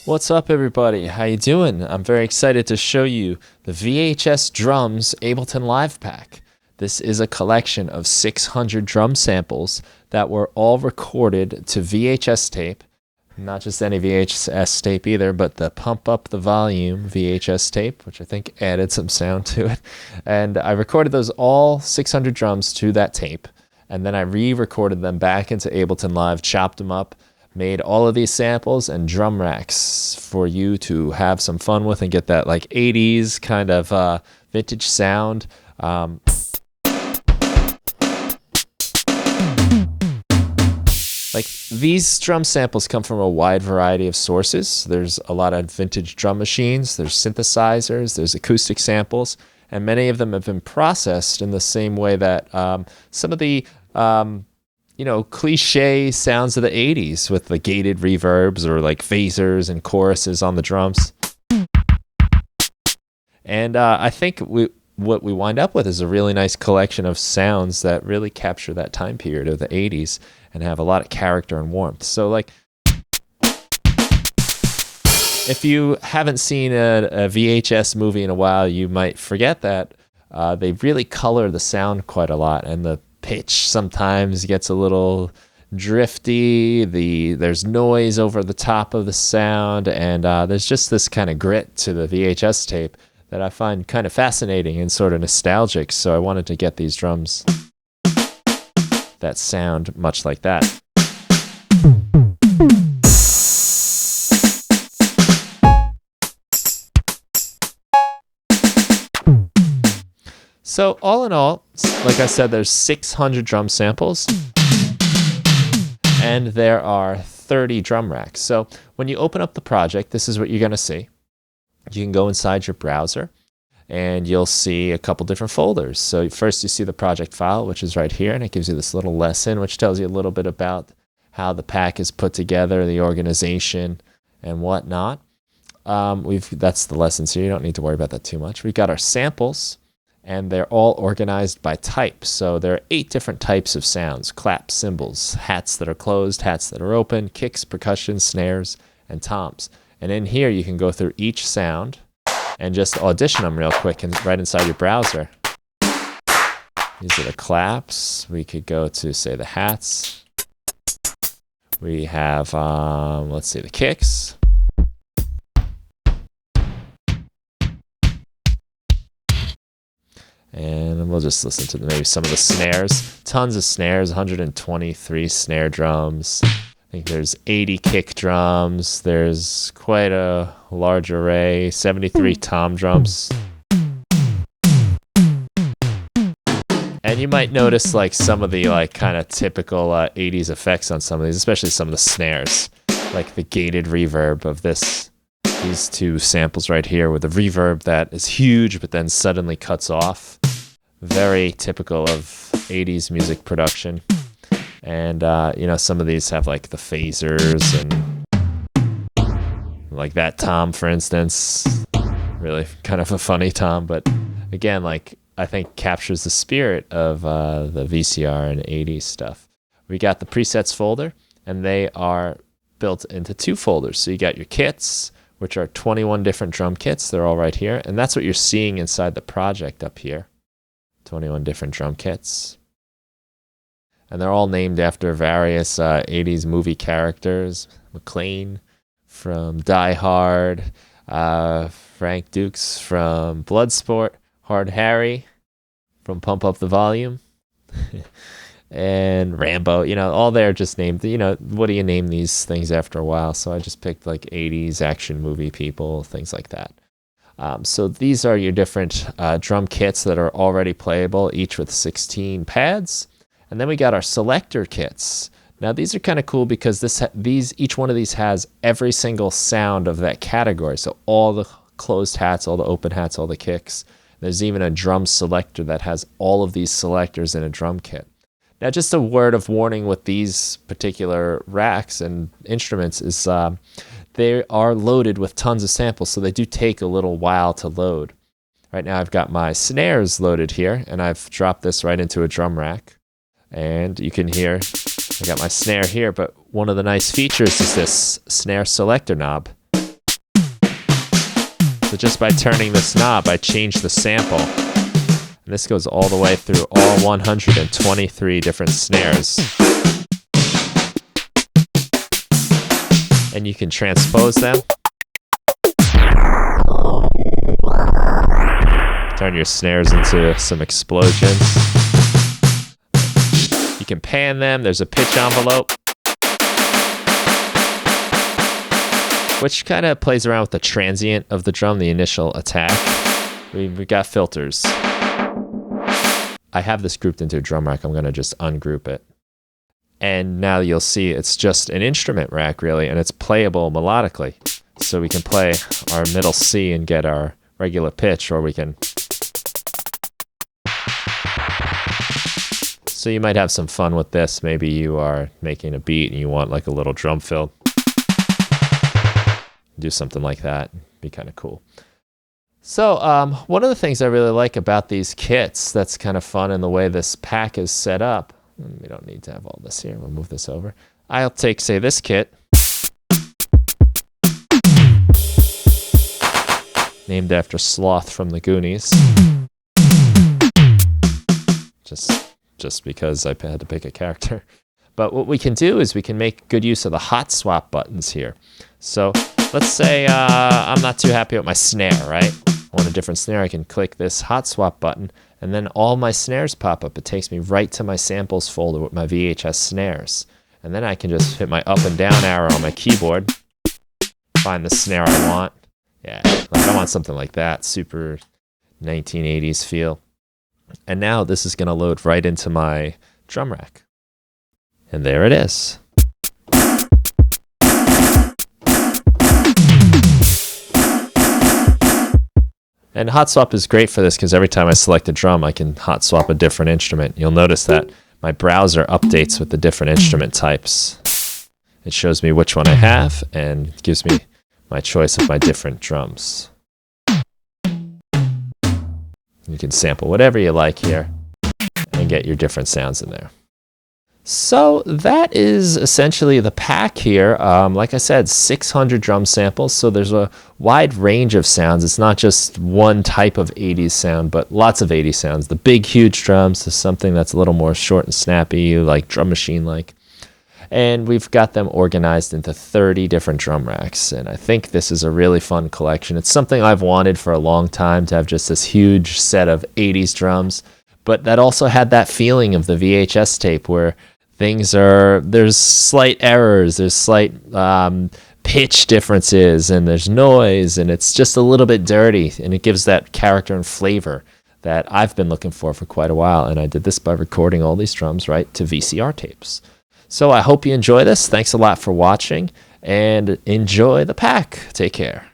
What's up, everybody? How you doing? I'm very excited to show you the VHS Drums Ableton Live Pack. This is a collection of 600 drum samples that were all recorded to VHS tape. Not just any VHS tape either, but the Pump Up the Volume VHS tape, which I think added some sound to it. And I recorded those all 600 drums to that tape, and then I re-recorded them back into Ableton Live, chopped them up, made all of these samples and drum racks for you to have some fun with and get that like 80s kind of vintage sound. Like these drum samples come from a wide variety of sources. There's a lot of vintage drum machines, there's synthesizers, there's acoustic samples, and many of them have been processed in the same way that some of the cliche sounds of the 80s with the gated reverbs or like phasers and choruses on the drums. And I think what we wind up with is a really nice collection of sounds that really capture that time period of the 80s and have a lot of character and warmth. So like, if you haven't seen a VHS movie in a while, you might forget that they really color the sound quite a lot, and the pitch sometimes gets a little drifty. There's noise over the top of the sound, and there's just this kind of grit to the VHS tape that I find kind of fascinating and sort of nostalgic. So I wanted to get these drums that sound much like that. So all in all, like I said, there's 600 drum samples and there are 30 drum racks. So when you open up the project, this is what you're going to see. You can go inside your browser and you'll see a couple different folders. So first you see the project file, which is right here, and it gives you this little lesson which tells you a little bit about how the pack is put together, the organization and whatnot. That's the lesson, so you don't need to worry about that too much. We've got our samples, and they're all organized by type. So there are 8 different types of sounds: claps, cymbals, hats that are closed, hats that are open, kicks, percussion, snares, and toms. And in here you can go through each sound and just audition them real quick and right inside your browser. These are the claps. We could go to, say, the hats. We have, let's see, the kicks. And we'll just listen to maybe some of the snares. Tons of snares, 123 snare drums. I think there's 80 kick drums. There's quite a large array, 73 tom drums. And you might notice like some of the like kind of typical 80s effects on some of these, especially some of the snares, like the gated reverb of these 2 samples right here with a reverb that is huge but then suddenly cuts off. Very typical of 80s music production. And some of these have like the phasers and like that tom, for instance, really kind of a funny tom, but again, like I think captures the spirit of the VCR and 80s stuff. We got the presets folder, and they are built into 2 folders. So you got your kits, which are 21 different drum kits. They're all right here. And that's what you're seeing inside the project up here. 21 different drum kits. And they're all named after various 80s movie characters. McClane from Die Hard, Frank Dukes from Bloodsport, Hard Harry from Pump Up the Volume, and Rambo, all they're just named, what do you name these things after a while? So I just picked like 80s action movie people, things like that. So these are your different drum kits that are already playable, each with 16 pads. And then we got our Selector kits. Now these are kind of cool because each one of these has every single sound of that category. So all the closed hats, all the open hats, all the kicks. There's even a drum selector that has all of these selectors in a drum kit. Now, just a word of warning with these particular racks and instruments is they are loaded with tons of samples, so they do take a little while to load. Right now I've got my snares loaded here, and I've dropped this right into a drum rack. And you can hear I got my snare here, but one of the nice features is this snare selector knob. So just by turning this knob, I change the sample. And this goes all the way through all 123 different snares. And you can transpose them. Turn your snares into some explosions. You can pan them. There's a pitch envelope, which kind of plays around with the transient of the drum, the initial attack. We got filters. I have this grouped into a drum rack. I'm going to just ungroup it. And now you'll see it's just an instrument rack, really, and it's playable melodically. So we can play our middle C and get our regular pitch, or we can... So you might have some fun with this. Maybe you are making a beat and you want like a little drum fill. Do something like that. Be kind of cool. So one of the things I really like about these kits that's kind of fun in the way this pack is set up. We don't need to have all this here. We'll move this over. I'll take, say, this kit. Named after Sloth from the Goonies. Just because I had to pick a character. But what we can do is we can make good use of the hot swap buttons here. So let's say I'm not too happy with my snare, right? I want a different snare. I can click this hot swap button, and then all my snares pop up. It takes me right to my samples folder with my VHS snares. And then I can just hit my up and down arrow on my keyboard, find the snare I want. Yeah, like I want something like that, super 1980s feel. And now this is going to load right into my drum rack. And there it is. And hot swap is great for this because every time I select a drum, I can hot swap a different instrument. You'll notice that my browser updates with the different instrument types. It shows me which one I have and gives me my choice of my different drums. You can sample whatever you like here and get your different sounds in there. So that is essentially the pack here. Like I said, 600 drum samples, so there's a wide range of sounds. It's not just one type of 80s sound, but lots of 80s sounds. The big, huge drums is something that's a little more short and snappy, like drum machine-like. And we've got them organized into 30 different drum racks. And I think this is a really fun collection. It's something I've wanted for a long time, to have just this huge set of 80s drums. But that also had that feeling of the VHS tape where there's slight errors, there's slight pitch differences, and there's noise, and it's just a little bit dirty. And it gives that character and flavor that I've been looking for quite a while. And I did this by recording all these drums right to VCR tapes. So I hope you enjoy this. Thanks a lot for watching, and enjoy the pack. Take care.